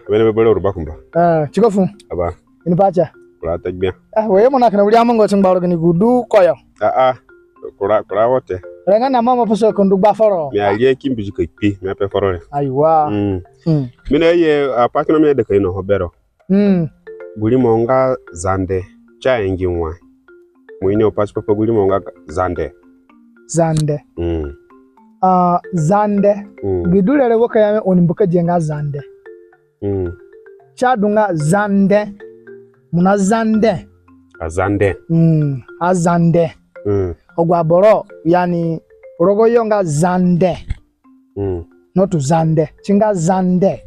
Bene bole urubakumba. Chikofu. Aba. Ini pacha. Kula tajbia. Wewe mwana kana buli amango chimbalo kani gudu koyo. Kula wote. Renga na mama poso kondu gba foro. Me aliye kimbi ko ipi, me pe foro. Aiwa. Mine ye apakino me de kai no hobero. Buli monga zande cha engi nwa. Muine opachi papa buli monga zande. Zande. Zande. Gidulele woka yame onimbuka jenga zande. Chadunga zande. Muna zande. Azande. Azande. Ogwaboro yani rogo yonga zande. Notu zande. Chinga zande.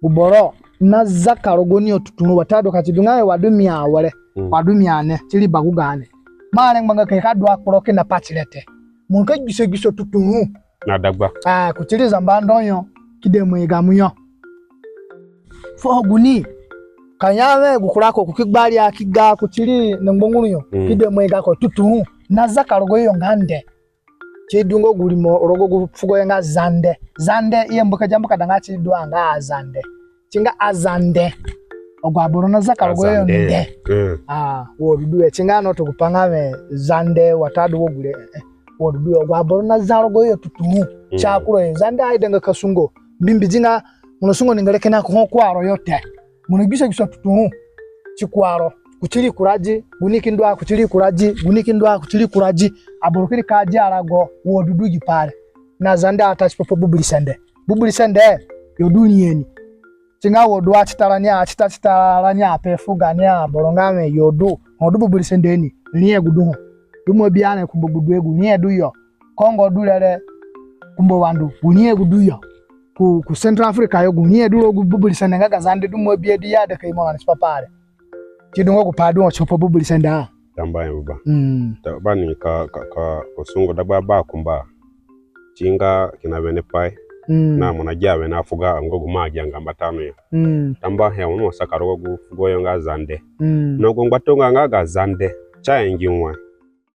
Buboro na zaka rogoni otutunu watado kachidunga wadumia wale. Wadumia ne. Chili bagugane. Maareng manga kai kadwa koroke na pachilete. Munka giso tutunu. Na dagba. Kuchili zambandonyo. Kidemu igamunyo. Fo guni. Kanyawe gukurako kukigbali akiga kuchili nembongunyo. Kidemu igako tutunu. Na zaka rogo yongande. Chidungo gulimo rogo gufugo yenga zande. Zande iye mbuka jambu kadanga chidua nga azande. Chinga azande. Ogwaboro na zaka rogo yonde. Woduwe chinga no tukupangame zande watadu wogule. Woduwe ogwaboro na zarogo yo tutumu. Chakuro zande aidenga kasungo. Bimbi jinga munosungo ningaleke na kwaro yote. Munigisa tutumu. Chikwaro. Kuchili kuraji, gunikindwa kuchili kuraji, gunikindwa kuchili kuraji, aborokiri kaji arago, wodudu jipare. Na zande atachi popo bubulisende. Bubulisende, yoduni yeni. Chinga wodu achitarania apefuga nia borongame yodu. Wodu bubulisende yeni, niye guduho. Dumo biane kumbo guduegu, niye duyo. Kongo dulele kumbo wandu, niye guduyo. Ku Central Africa yogu, niye dulo bubulisende nga zande dumo biedi yade kaimona nisipapare. Chidungo kupadu chopo bubuli senda tambaye buba tabani ka osungo daba kumba chinga kinabene pai na munajawe na afuga ngogo majanga matano ya tamba he uno sakaro go fugo yonga zande no gongbatonga ngaga zande cha engi nwa